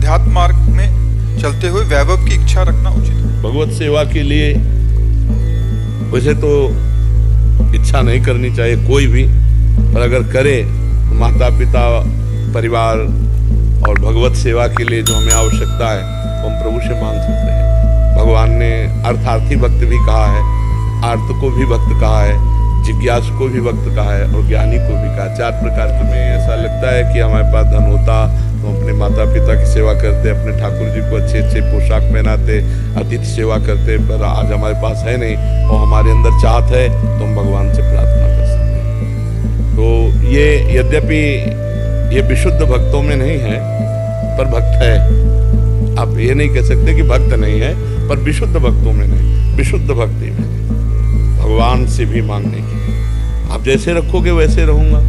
अध्यात्म मार्ग में चलते हुए वैभव की इच्छा रखना उचित है। भगवत सेवा के लिए वैसे तो इच्छा नहीं करनी चाहिए कोई भी, पर अगर करे तो माता पिता, परिवार और भगवत सेवा के लिए जो हमें आवश्यकता है तो हम प्रभु से मांग सकते हैं। भगवान ने अर्थार्थी भक्त भी कहा है, आर्त को भी भक्त कहा है, जिज्ञासु को भी भक्त कहा है और ज्ञानी को भी कहा। 4 प्रकार के। में ऐसा लगता है कि हमारे पास धन होता तो अपने माता पिता की सेवा करते, अपने ठाकुर जी को अच्छे अच्छे पोशाक पहनाते, अतिथि सेवा करते, पर आज हमारे पास है नहीं और हमारे अंदर चाहत है तो हम भगवान से प्रार्थना कर सकते हैं। तो ये यद्यपि ये विशुद्ध भक्तों में नहीं है पर भक्त है। आप ये नहीं कह सकते कि भक्त नहीं है, पर विशुद्ध भक्तों में नहीं, विशुद्ध भक्ति में भगवान से भी मांगने की। आप जैसे रखोगे वैसे रहूंगा,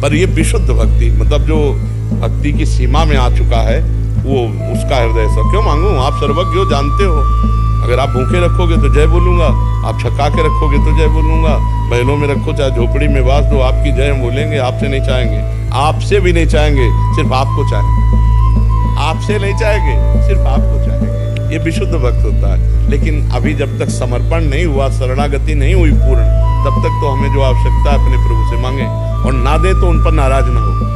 पर ये विशुद्ध भक्ति मतलब जो भक्ति की सीमा में आ चुका है वो उसका हृदय से क्यों मांगू? आप सर्वज्ञ हो, जानते हो। अगर आप भूखे रखोगे तो जय बोलूंगा, आप छका के रखोगे तो जय बोलूंगा। बैलों में रखो चाहे झोपड़ी में बांध दो, आपकी जय हम बोलेंगे, आपसे नहीं चाहेंगे, आपसे भी नहीं चाहेंगे, सिर्फ आपको चाहेंगे। आपसे नहीं चाहेंगे, सिर्फ आपको चाहेंगे। ये विशुद्ध भक्त होता है। लेकिन अभी जब तक समर्पण नहीं हुआ, शरणागति नहीं हुई पूर्ण, तब तक तो हमें जो आवश्यकता है अपने प्रभु से मांगे और ना दे तो उन पर नाराज ना हो।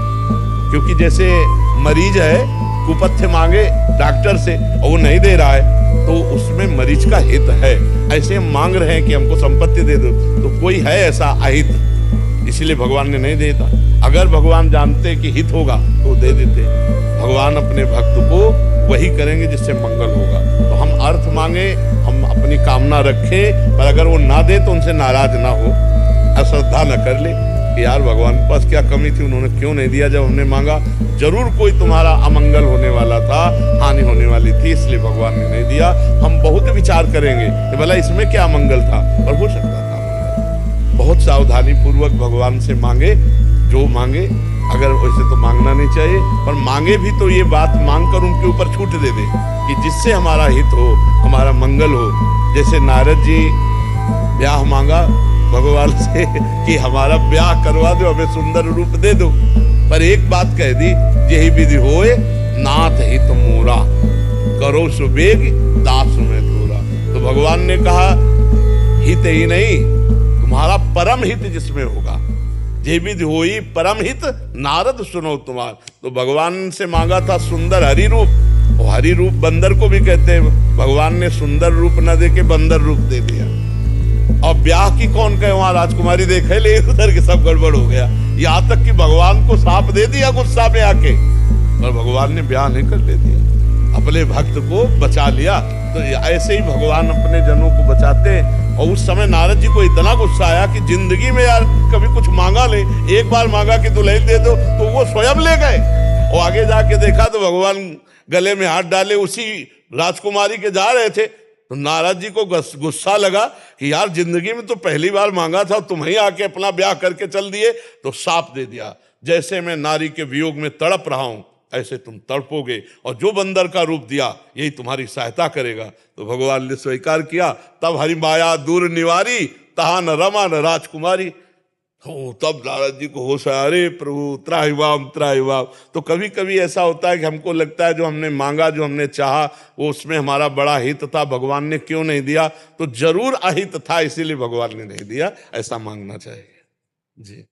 क्योंकि जैसे मरीज है, कुपथ्य मांगे डॉक्टर से और वो नहीं दे रहा है तो उसमें मरीज का हित है। ऐसे हम मांग रहे हैं कि हमको संपत्ति दे दो तो कोई है ऐसा अहित, इसलिए भगवान ने नहीं देता। अगर भगवान जानते कि हित होगा तो दे देते। भगवान अपने भक्त को वही करेंगे जिससे मंगल होगा। तो हम अर्थ मांगे, हम अपनी कामना रखें, पर अगर वो ना दे तो उनसे नाराज ना हो, अश्रद्धा न कर ले कि यार भगवान के पास क्या कमी थी, उन्होंने क्यों नहीं दिया जब हमने मांगा। जरूर कोई तुम्हारा अमंगल होने वाला था, हानि होने वाली थी, इसलिए भगवान ने नहीं दिया। हम बहुत विचार करेंगे कि भला इसमें क्या अमंगल था, और हो सकता था अमंगल। बहुत सावधानी पूर्वक भगवान से मांगे, जो मांगे। अगर वैसे तो मांगना नहीं चाहिए, पर मांगे भी तो ये बात मांग कर उनके ऊपर छूट दे दे कि जिससे हमारा हित हो, हमारा मंगल हो। जैसे नारद जी ब्याह मांगा भगवान से कि हमारा ब्याह करवा दो, हमें सुंदर रूप दे दो, पर एक बात कह दी, यही विधि होए नाथ हित मोरा, करो सुबेग दास में थोड़ा। तो भगवान ने कहा हित ही नहीं, तुम्हारा परम हित जिसमें होगा, ये विधि होई परम हित, नारद सुनो तुम्हार। तो भगवान से मांगा था सुंदर हरि रूप, और हरि रूप बंदर को भी कहते हैं। भगवान ने सुंदर रूप न दे के बंदर रूप दे दिया। और ब्याह की कौन कहे, वहां राजकुमारी देखे ले उधर के सब गड़बड़ हो गया। यहाँ तक कि भगवान को साप दे दिया गुस्सा में आके, पर भगवान ने ब्याह नहीं कर ले दिया, अपने भक्त को बचा लिया। तो ऐसे ही भगवान अपने जनों को बचाते हैं। और उस समय नारद जी को इतना गुस्सा आया कि जिंदगी में यार कभी कुछ मांगा ले, एक बार मांगा कि दुल्हन दे दो तो वो स्वयं ले गए। और आगे जाके देखा तो भगवान गले में हाथ डाले उसी राजकुमारी के जा रहे थे। तो नारद जी को गुस्सा लगा कि यार जिंदगी में तो पहली बार मांगा था, तुम ही आके अपना ब्याह करके चल दिए। तो साप दे दिया, जैसे मैं नारी के वियोग में तड़प रहा हूं ऐसे तुम तड़पोगे, और जो बंदर का रूप दिया यही तुम्हारी सहायता करेगा। तो भगवान ने स्वीकार किया। तब हरि माया दूर निवारी, तहा न रमा न राजकुमारी। तो तब नारद जी को होश आया, अरे प्रभु त्राहिमाम त्राहिमाम। तो कभी कभी ऐसा होता है कि हमको लगता है जो हमने मांगा, जो हमने चाहा, वो उसमें हमारा बड़ा हित था, भगवान ने क्यों नहीं दिया? तो जरूर अहित था, इसीलिए भगवान ने नहीं दिया। ऐसा मांगना चाहिए जी।